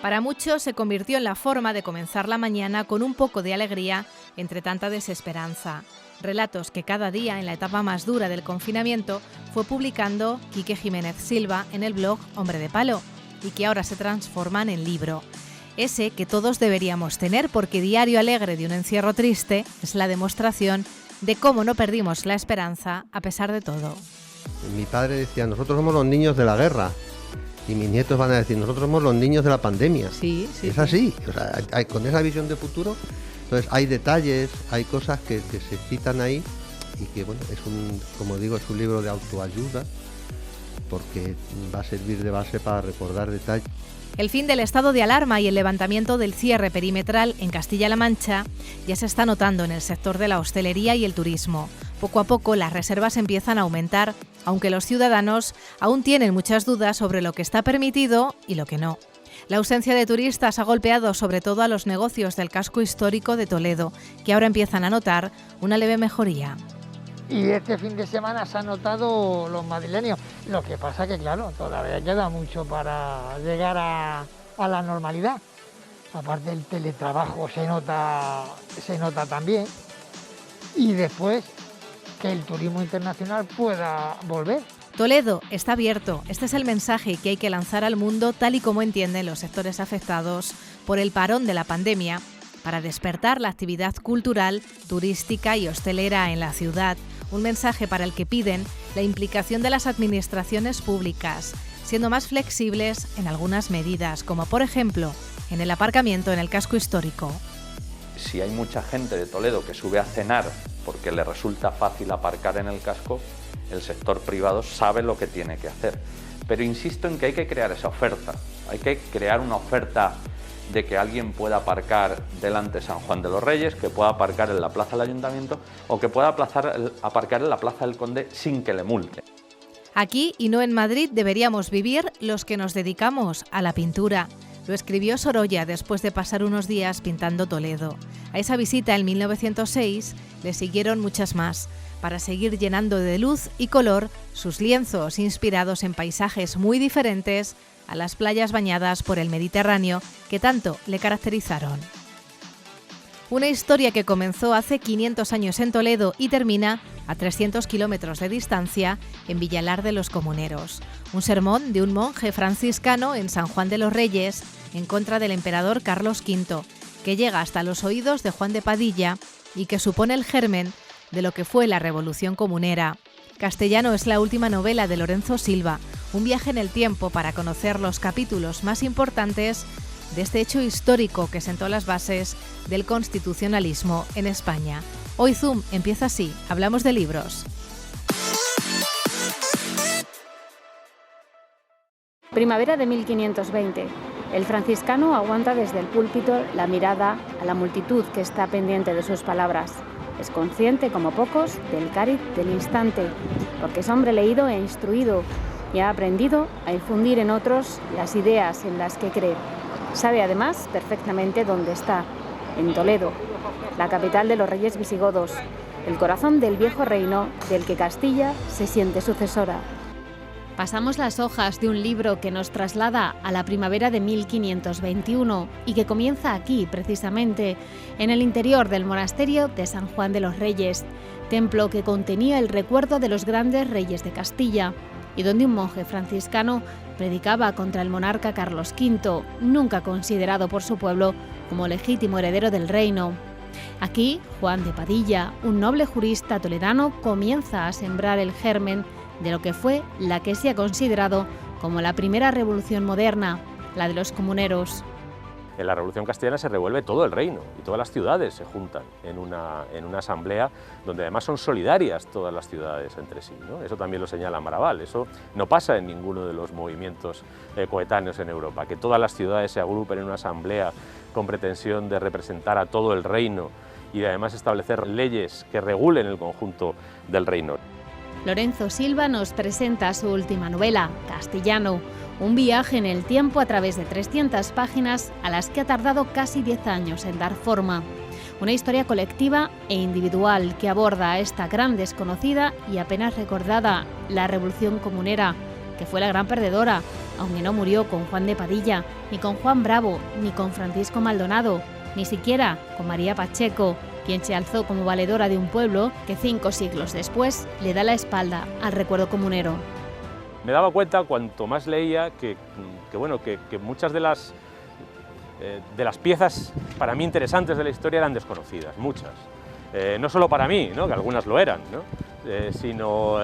Para muchos se convirtió en la forma de comenzar la mañana con un poco de alegría entre tanta desesperanza. Relatos que cada día, en la etapa más dura del confinamiento, fue publicando Quique Jiménez Silva en el blog Hombre de Palo y que ahora se transforman en libro. Ese que todos deberíamos tener porque diario alegre de un encierro triste es la demostración de cómo no perdimos la esperanza a pesar de todo. Mi padre decía, nosotros somos los niños de la guerra. Y mis nietos van a decir, nosotros somos los niños de la pandemia. Sí. Es así, o sea, con esa visión de futuro, entonces hay detalles, hay cosas que se citan ahí y que, bueno, como digo, es un libro de autoayuda porque va a servir de base para recordar detalles. El fin del estado de alarma y el levantamiento del cierre perimetral en Castilla-La Mancha ya se está notando en el sector de la hostelería y el turismo. Poco a poco las reservas empiezan a aumentar, aunque los ciudadanos aún tienen muchas dudas sobre lo que está permitido y lo que no. La ausencia de turistas ha golpeado sobre todo a los negocios del casco histórico de Toledo, que ahora empiezan a notar una leve mejoría. Y este fin de semana se han notado los madrileños. Lo que pasa que, claro, todavía queda mucho para llegar a la normalidad. Aparte del teletrabajo se nota también. Y después que el turismo internacional pueda volver. Toledo está abierto. Este es el mensaje que hay que lanzar al mundo tal y como entienden los sectores afectados por el parón de la pandemia para despertar la actividad cultural, turística y hostelera en la ciudad. Un mensaje para el que piden la implicación de las administraciones públicas, siendo más flexibles en algunas medidas, como por ejemplo en el aparcamiento en el casco histórico. Si hay mucha gente de Toledo que sube a cenar porque le resulta fácil aparcar en el casco, el sector privado sabe lo que tiene que hacer. Pero insisto en que hay que crear esa oferta, hay que crear una oferta de que alguien pueda aparcar delante de San Juan de los Reyes, que pueda aparcar en la plaza del Ayuntamiento o que pueda aparcar en la plaza del Conde sin que le multen. Aquí y no en Madrid deberíamos vivir los que nos dedicamos a la pintura. Lo escribió Sorolla después de pasar unos días pintando Toledo. A esa visita en 1906 le siguieron muchas más, para seguir llenando de luz y color sus lienzos inspirados en paisajes muy diferentes a las playas bañadas por el Mediterráneo que tanto le caracterizaron. Una historia que comenzó hace 500 años en Toledo y termina a 300 kilómetros de distancia en Villalar de los Comuneros. Un sermón de un monje franciscano en San Juan de los Reyes en contra del emperador Carlos V, que llega hasta los oídos de Juan de Padilla y que supone el germen de lo que fue la Revolución Comunera. Castellano es la última novela de Lorenzo Silva, un viaje en el tiempo para conocer los capítulos más importantes de este hecho histórico que sentó las bases del constitucionalismo en España. Hoy Zoom empieza así, hablamos de libros. Primavera de 1520. El franciscano aguanta desde el púlpito la mirada a la multitud que está pendiente de sus palabras. Es consciente, como pocos, del cariz del instante, porque es hombre leído e instruido y ha aprendido a infundir en otros las ideas en las que cree. Sabe además perfectamente dónde está, en Toledo, la capital de los reyes visigodos, el corazón del viejo reino del que Castilla se siente sucesora. Pasamos las hojas de un libro que nos traslada a la primavera de 1521 y que comienza aquí, precisamente, en el interior del monasterio de San Juan de los Reyes, templo que contenía el recuerdo de los grandes reyes de Castilla y donde un monje franciscano predicaba contra el monarca Carlos V, nunca considerado por su pueblo como legítimo heredero del reino. Aquí, Juan de Padilla, un noble jurista toledano, comienza a sembrar el germen de lo que fue la que se ha considerado como la primera revolución moderna, la de los comuneros. En la Revolución Castellana se revuelve todo el reino y todas las ciudades se juntan en una asamblea donde además son solidarias todas las ciudades entre sí, ¿no? Eso también lo señala Maraval, eso no pasa en ninguno de los movimientos coetáneos en Europa, que todas las ciudades se agrupen en una asamblea con pretensión de representar a todo el reino y de además establecer leyes que regulen el conjunto del reino. Lorenzo Silva nos presenta su última novela, Castellano, un viaje en el tiempo a través de 300 páginas a las que ha tardado casi 10 años en dar forma. Una historia colectiva e individual que aborda a esta gran desconocida y apenas recordada, la Revolución Comunera, que fue la gran perdedora, aunque no murió con Juan de Padilla, ni con Juan Bravo, ni con Francisco Maldonado, ni siquiera con María Pacheco, quien se alzó como valedora de un pueblo que 5 siglos después le da la espalda al recuerdo comunero. Me daba cuenta, cuanto más leía, que muchas de las piezas para mí interesantes de la historia eran desconocidas, muchas. No solo para mí, ¿no?, que algunas lo eran, ¿no?, sino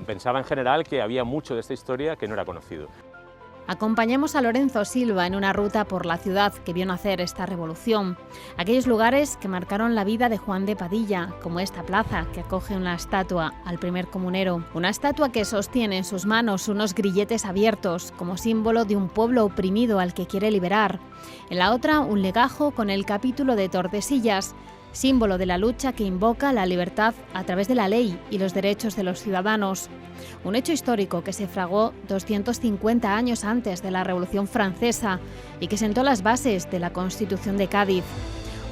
pensaba en general que había mucho de esta historia que no era conocido. Acompañamos a Lorenzo Silva en una ruta por la ciudad que vio nacer esta revolución, aquellos lugares que marcaron la vida de Juan de Padilla, como esta plaza que acoge una estatua al primer comunero, una estatua que sostiene en sus manos unos grilletes abiertos como símbolo de un pueblo oprimido al que quiere liberar, en la otra un legajo con el capítulo de Tordesillas, símbolo de la lucha que invoca la libertad a través de la ley y los derechos de los ciudadanos. Un hecho histórico que se fraguó 250 años antes de la Revolución Francesa y que sentó las bases de la Constitución de Cádiz.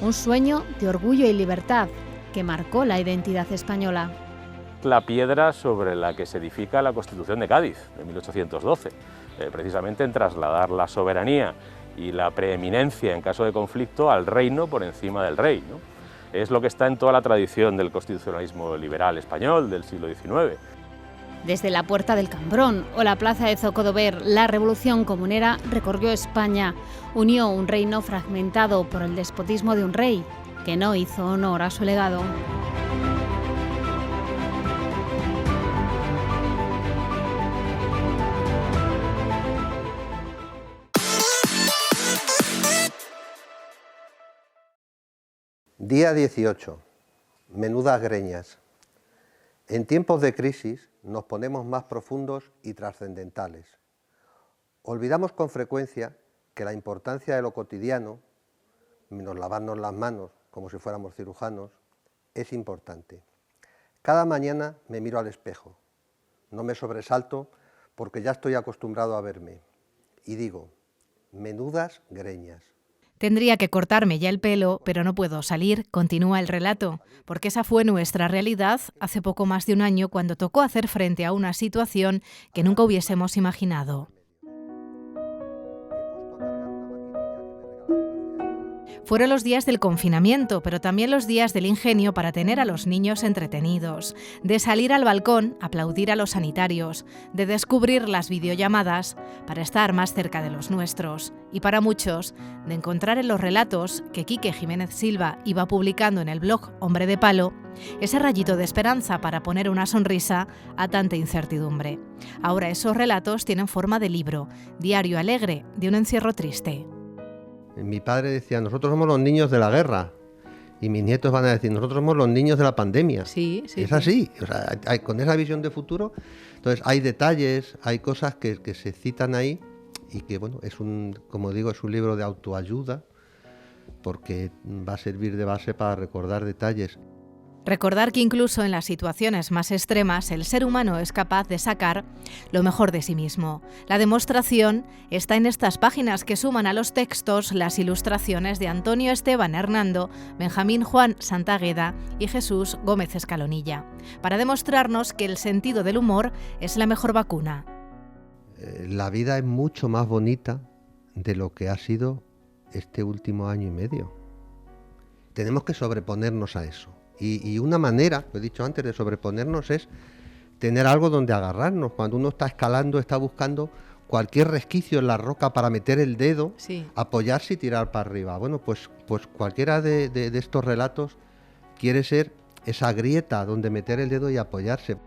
Un sueño de orgullo y libertad que marcó la identidad española. La piedra sobre la que se edifica la Constitución de Cádiz, de 1812, precisamente en trasladar la soberanía y la preeminencia en caso de conflicto al reino por encima del rey, ¿no? Es lo que está en toda la tradición del constitucionalismo liberal español del siglo XIX. Desde la Puerta del Cambrón o la Plaza de Zocodover, la revolución comunera recorrió España, unió un reino fragmentado por el despotismo de un rey que no hizo honor a su legado. Día 18. Menudas greñas. En tiempos de crisis nos ponemos más profundos y trascendentales. Olvidamos con frecuencia que la importancia de lo cotidiano, menos lavarnos las manos como si fuéramos cirujanos, es importante. Cada mañana me miro al espejo. No me sobresalto porque ya estoy acostumbrado a verme. Y digo, menudas greñas. Tendría que cortarme ya el pelo, pero no puedo salir, continúa el relato, porque esa fue nuestra realidad hace poco más de un año cuando tocó hacer frente a una situación que nunca hubiésemos imaginado. Fueron los días del confinamiento, pero también los días del ingenio para tener a los niños entretenidos, de salir al balcón, aplaudir a los sanitarios, de descubrir las videollamadas para estar más cerca de los nuestros y para muchos, de encontrar en los relatos que Quique Jiménez Silva iba publicando en el blog Hombre de Palo, ese rayito de esperanza para poner una sonrisa a tanta incertidumbre. Ahora esos relatos tienen forma de libro, diario alegre de un encierro triste. Mi padre decía, nosotros somos los niños de la guerra, y mis nietos van a decir, nosotros somos los niños de la pandemia. Sí. Es así, o sea, con esa visión de futuro. Entonces hay detalles, hay cosas que se citan ahí y que, bueno, como digo, es un libro de autoayuda porque va a servir de base para recordar detalles. Recordar que incluso en las situaciones más extremas el ser humano es capaz de sacar lo mejor de sí mismo. La demostración está en estas páginas que suman a los textos las ilustraciones de Antonio Esteban Hernando, Benjamín Juan Santagueda y Jesús Gómez Escalonilla, para demostrarnos que el sentido del humor es la mejor vacuna. La vida es mucho más bonita de lo que ha sido este último año y medio. Tenemos que sobreponernos a eso. Y una manera, lo he dicho antes, de sobreponernos es tener algo donde agarrarnos. Cuando uno está escalando, está buscando cualquier resquicio en la roca para meter el dedo, sí, apoyarse y tirar para arriba. Bueno, pues cualquiera de estos relatos quiere ser esa grieta donde meter el dedo y apoyarse.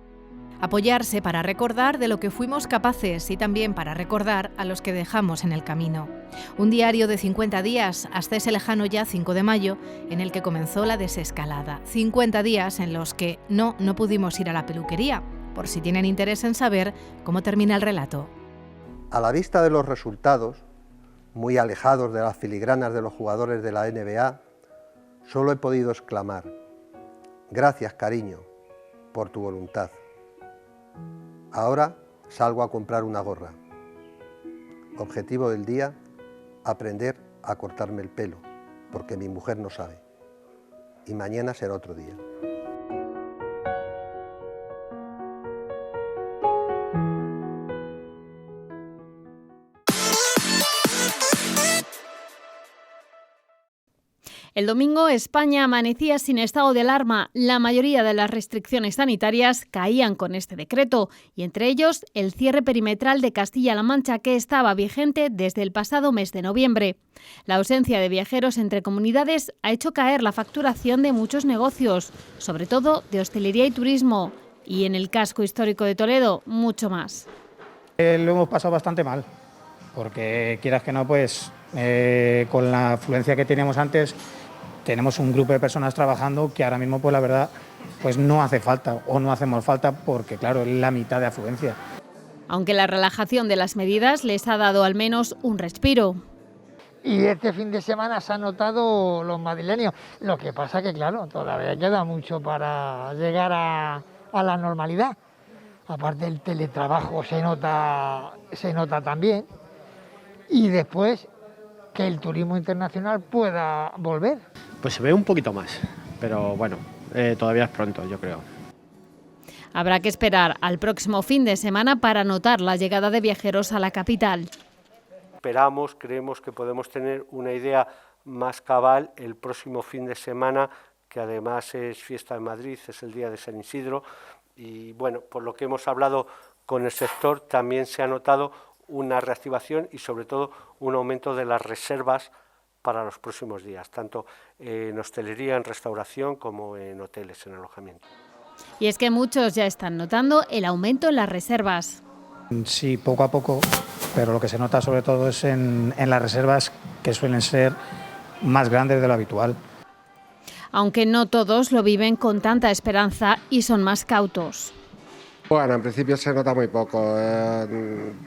Apoyarse para recordar de lo que fuimos capaces y también para recordar a los que dejamos en el camino. Un diario de 50 días hasta ese lejano ya 5 de mayo en el que comenzó la desescalada. 50 días en los que no pudimos ir a la peluquería, por si tienen interés en saber cómo termina el relato. A la vista de los resultados, muy alejados de las filigranas de los jugadores de la NBA, solo he podido exclamar: gracias, cariño, por tu voluntad. Ahora salgo a comprar una gorra. Objetivo del día, aprender a cortarme el pelo, porque mi mujer no sabe. Y mañana será otro día. El domingo España amanecía sin estado de alarma. La mayoría de las restricciones sanitarias caían con este decreto y entre ellos el cierre perimetral de Castilla-La Mancha, que estaba vigente desde el pasado mes de noviembre. La ausencia de viajeros entre comunidades ha hecho caer la facturación de muchos negocios, sobre todo de hostelería y turismo, y en el casco histórico de Toledo mucho más. Lo hemos pasado bastante mal, porque quieras que no, pues con la afluencia que teníamos antes, tenemos un grupo de personas trabajando que ahora mismo, pues la verdad, pues no hace falta o no hacemos falta porque, claro, es la mitad de afluencia. Aunque la relajación de las medidas les ha dado al menos un respiro. Y este fin de semana se han notado los madrileños. Lo que pasa que, claro, todavía queda mucho para llegar a la normalidad. Aparte el teletrabajo se nota también. Y después que el turismo internacional pueda volver. Pues se ve un poquito más, pero bueno, todavía es pronto, yo creo. Habrá que esperar al próximo fin de semana para notar la llegada de viajeros a la capital. Creemos que podemos tener una idea más cabal el próximo fin de semana, que además es fiesta en Madrid, es el día de San Isidro, y bueno, por lo que hemos hablado con el sector, también se ha notado una reactivación y sobre todo un aumento de las reservas para los próximos días, tanto en hostelería, en restauración, como en hoteles, en alojamiento. Y es que muchos ya están notando el aumento en las reservas. Sí, poco a poco, pero lo que se nota sobre todo es en las reservas, que suelen ser más grandes de lo habitual. Aunque no todos lo viven con tanta esperanza y son más cautos. Bueno, en principio se nota muy poco.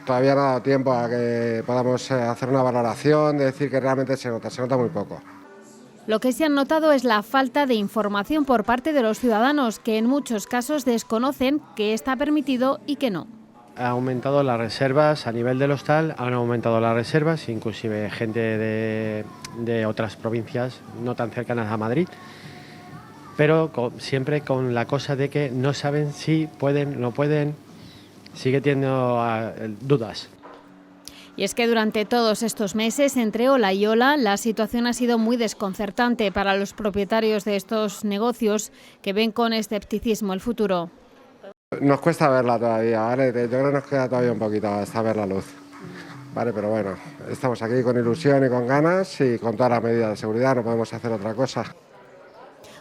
Todavía no ha dado tiempo a que podamos hacer una valoración, de decir que realmente se nota muy poco. Lo que se han notado es la falta de información por parte de los ciudadanos, que en muchos casos desconocen qué está permitido y qué no. Ha aumentado las reservas a nivel del hostal, han aumentado las reservas, inclusive gente de otras provincias no tan cercanas a Madrid, pero siempre con la cosa de que no saben si pueden, no pueden, sigue teniendo dudas. Y es que durante todos estos meses, entre ola y ola, la situación ha sido muy desconcertante para los propietarios de estos negocios, que ven con escepticismo el futuro. Nos cuesta verla todavía, ¿vale? Yo creo que nos queda todavía un poquito hasta ver la luz, ¿vale? Pero bueno, estamos aquí con ilusión y con ganas y con todas las medidas de seguridad, no podemos hacer otra cosa.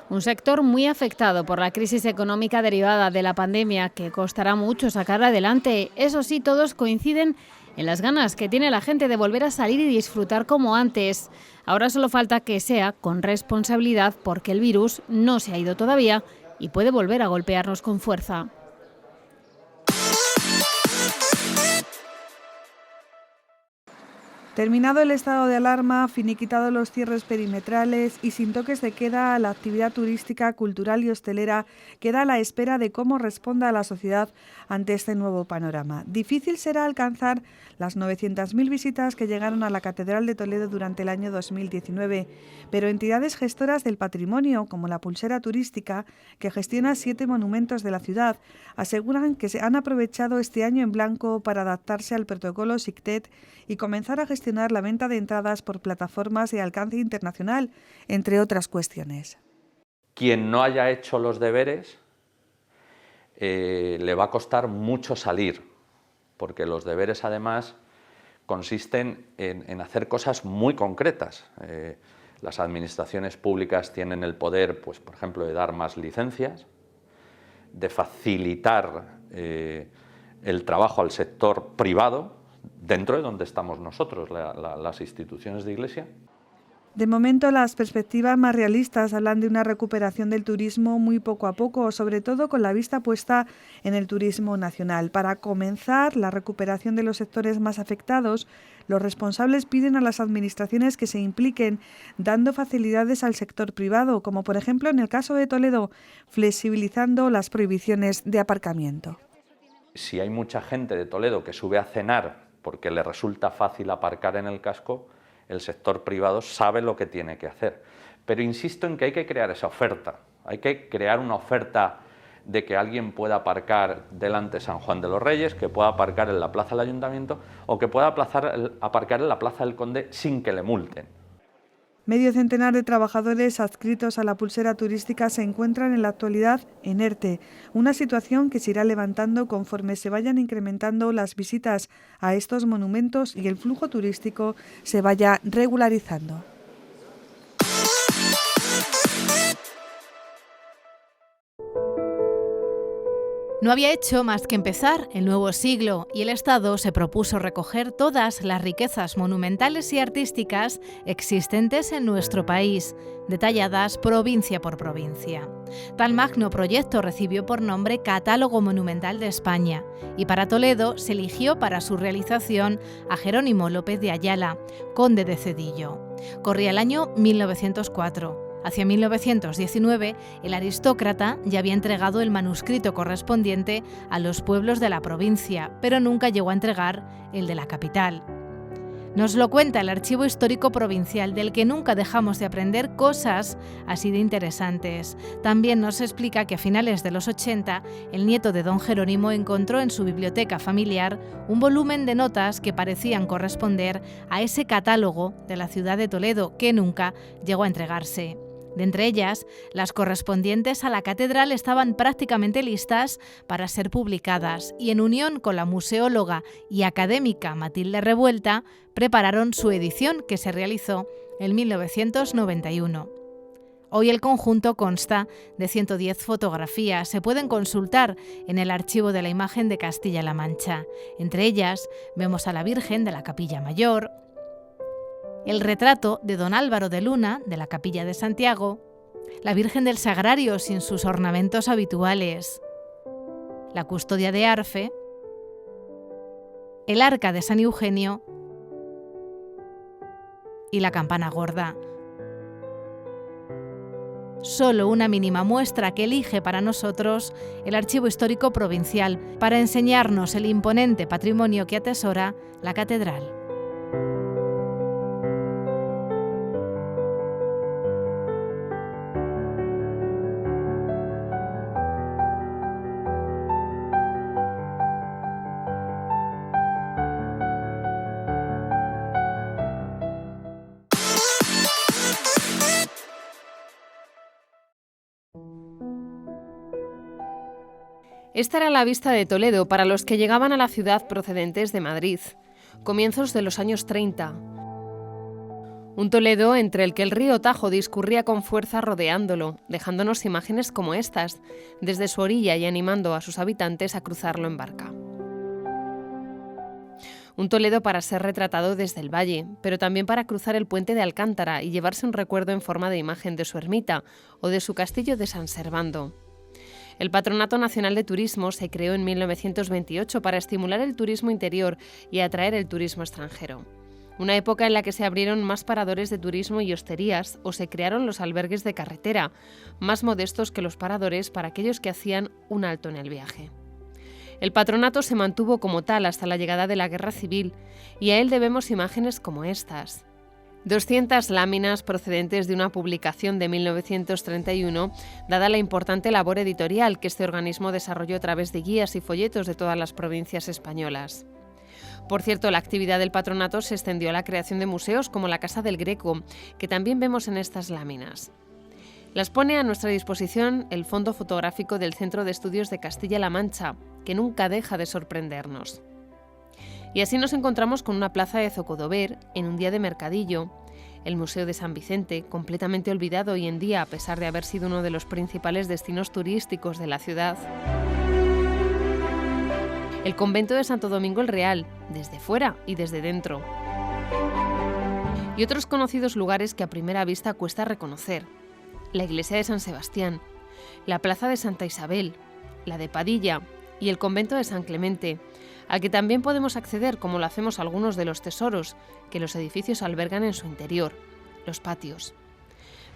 Un sector muy afectado por la crisis económica derivada de la pandemia, que costará mucho sacar adelante. Eso sí, todos coinciden en las ganas que tiene la gente de volver a salir y disfrutar como antes. Ahora solo falta que sea con responsabilidad, porque el virus no se ha ido todavía y puede volver a golpearnos con fuerza. Terminado el estado de alarma, finiquitados los cierres perimetrales y sin toques de queda, la actividad turística, cultural y hostelera queda a la espera de cómo responda la sociedad ante este nuevo panorama. Difícil será alcanzar las 900.000 visitas que llegaron a la Catedral de Toledo durante el año 2019, pero entidades gestoras del patrimonio, como la Pulsera Turística, que gestiona 7 monumentos de la ciudad, aseguran que se han aprovechado este año en blanco para adaptarse al protocolo SICTET y comenzar a gestionar la venta de entradas por plataformas de alcance internacional, entre otras cuestiones. Quien no haya hecho los deberes le va a costar mucho salir, porque los deberes además consisten en hacer cosas muy concretas. Las administraciones públicas tienen el poder, pues, por ejemplo, de dar más licencias, de facilitar el trabajo al sector privado, dentro de donde estamos nosotros, las instituciones de Iglesia. De momento, las perspectivas más realistas hablan de una recuperación del turismo muy poco a poco, sobre todo con la vista puesta en el turismo nacional. Para comenzar la recuperación de los sectores más afectados, los responsables piden a las administraciones que se impliquen, dando facilidades al sector privado, como por ejemplo en el caso de Toledo, flexibilizando las prohibiciones de aparcamiento. Si hay mucha gente de Toledo que sube a cenar porque le resulta fácil aparcar en el casco, el sector privado sabe lo que tiene que hacer. Pero insisto en que hay que crear esa oferta. Hay que crear una oferta de que alguien pueda aparcar delante de San Juan de los Reyes, que pueda aparcar en la plaza del Ayuntamiento o que pueda aparcar en la plaza del Conde sin que le multen. Medio centenar de trabajadores adscritos a la pulsera turística se encuentran en la actualidad en ERTE, una situación que se irá levantando conforme se vayan incrementando las visitas a estos monumentos y el flujo turístico se vaya regularizando. No había hecho más que empezar el nuevo siglo y el Estado se propuso recoger todas las riquezas monumentales y artísticas existentes en nuestro país, detalladas provincia por provincia. Tal magno proyecto recibió por nombre Catálogo Monumental de España y para Toledo se eligió para su realización a Jerónimo López de Ayala, conde de Cedillo. Corría el año 1904. Hacia 1919, el aristócrata ya había entregado el manuscrito correspondiente a los pueblos de la provincia, pero nunca llegó a entregar el de la capital. Nos lo cuenta el Archivo Histórico Provincial, del que nunca dejamos de aprender cosas así de interesantes. También nos explica que a finales de los 80, el nieto de don Jerónimo encontró en su biblioteca familiar un volumen de notas que parecían corresponder a ese catálogo de la ciudad de Toledo, que nunca llegó a entregarse. De entre ellas, las correspondientes a la catedral estaban prácticamente listas para ser publicadas y en unión con la museóloga y académica Matilde Revuelta prepararon su edición, que se realizó en 1991. Hoy el conjunto consta de 110 fotografías. Se pueden consultar en el Archivo de la Imagen de Castilla-La Mancha. Entre ellas vemos a la Virgen de la Capilla Mayor, el retrato de don Álvaro de Luna, de la Capilla de Santiago, la Virgen del Sagrario sin sus ornamentos habituales, la Custodia de Arfe, el Arca de San Eugenio y la Campana Gorda. Solo una mínima muestra que elige para nosotros el Archivo Histórico Provincial para enseñarnos el imponente patrimonio que atesora la catedral. Esta era la vista de Toledo para los que llegaban a la ciudad procedentes de Madrid, comienzos de los años 30. Un Toledo entre el que el río Tajo discurría con fuerza rodeándolo, dejándonos imágenes como estas, desde su orilla y animando a sus habitantes a cruzarlo en barca. Un Toledo para ser retratado desde el valle, pero también para cruzar el puente de Alcántara y llevarse un recuerdo en forma de imagen de su ermita o de su castillo de San Servando. El Patronato Nacional de Turismo se creó en 1928 para estimular el turismo interior y atraer el turismo extranjero. Una época en la que se abrieron más paradores de turismo y hosterías o se crearon los albergues de carretera, más modestos que los paradores para aquellos que hacían un alto en el viaje. El patronato se mantuvo como tal hasta la llegada de la Guerra Civil y a él debemos imágenes como estas. 200 láminas procedentes de una publicación de 1931, dada la importante labor editorial que este organismo desarrolló a través de guías y folletos de todas las provincias españolas. Por cierto, la actividad del patronato se extendió a la creación de museos como la Casa del Greco, que también vemos en estas láminas. Las pone a nuestra disposición el Fondo Fotográfico del Centro de Estudios de Castilla-La Mancha, que nunca deja de sorprendernos. Y así nos encontramos con una plaza de Zocodover en un día de mercadillo, el Museo de San Vicente, completamente olvidado hoy en día a pesar de haber sido uno de los principales destinos turísticos de la ciudad, el convento de Santo Domingo el Real, desde fuera y desde dentro, y otros conocidos lugares que a primera vista cuesta reconocer, la iglesia de San Sebastián, la plaza de Santa Isabel, la de Padilla y el convento de San Clemente, al que también podemos acceder como lo hacemos algunos de los tesoros que los edificios albergan en su interior, los patios.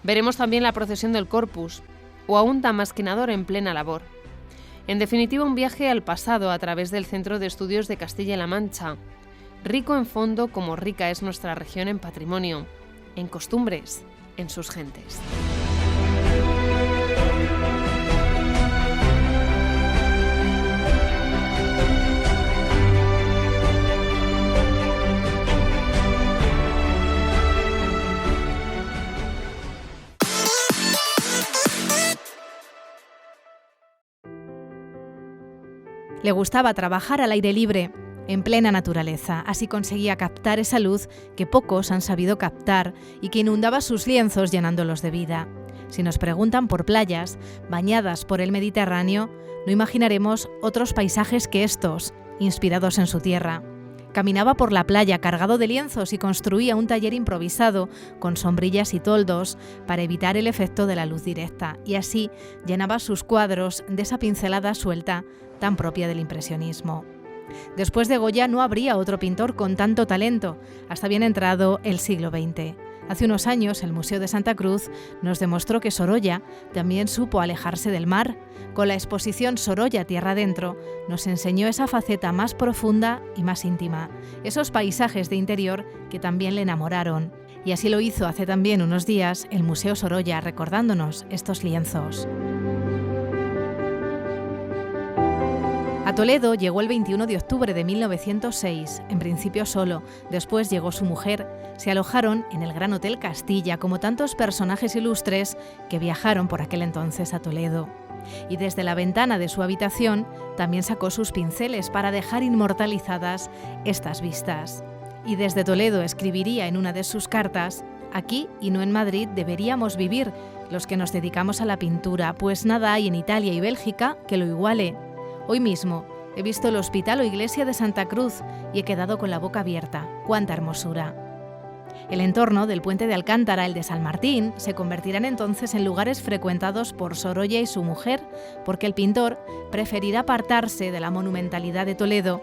Veremos también la procesión del Corpus o a un damasquinador en plena labor. En definitiva, un viaje al pasado a través del Centro de Estudios de Castilla-La Mancha, rico en fondo como rica es nuestra región en patrimonio, en costumbres, en sus gentes. Le gustaba trabajar al aire libre, en plena naturaleza, así conseguía captar esa luz que pocos han sabido captar y que inundaba sus lienzos llenándolos de vida. Si nos preguntan por playas bañadas por el Mediterráneo, no imaginaremos otros paisajes que estos, inspirados en su tierra. Caminaba por la playa cargado de lienzos y construía un taller improvisado con sombrillas y toldos para evitar el efecto de la luz directa, y así llenaba sus cuadros de esa pincelada suelta tan propia del impresionismo. Después de Goya no habría otro pintor con tanto talento, hasta bien entrado el siglo XX. Hace unos años el Museo de Santa Cruz nos demostró que Sorolla también supo alejarse del mar. Con la exposición Sorolla Tierra Adentro nos enseñó esa faceta más profunda y más íntima, esos paisajes de interior que también le enamoraron. Y así lo hizo hace también unos días el Museo Sorolla, recordándonos estos lienzos. A Toledo llegó el 21 de octubre de 1906, en principio solo, después llegó su mujer. Se alojaron en el Gran Hotel Castilla, como tantos personajes ilustres que viajaron por aquel entonces a Toledo. Y desde la ventana de su habitación también sacó sus pinceles para dejar inmortalizadas estas vistas. Y desde Toledo escribiría en una de sus cartas: «Aquí y no en Madrid deberíamos vivir los que nos dedicamos a la pintura, pues nada hay en Italia y Bélgica que lo iguale. Hoy mismo he visto el hospital o iglesia de Santa Cruz y he quedado con la boca abierta. ¡Cuánta hermosura!». El entorno del puente de Alcántara, el de San Martín, se convertirán entonces en lugares frecuentados por Sorolla y su mujer, porque el pintor preferirá apartarse de la monumentalidad de Toledo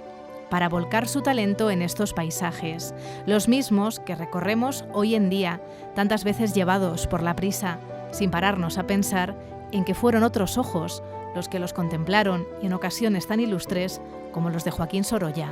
para volcar su talento en estos paisajes, los mismos que recorremos hoy en día, tantas veces llevados por la prisa, sin pararnos a pensar en que fueron otros ojos los que los contemplaron, y en ocasiones tan ilustres como los de Joaquín Sorolla.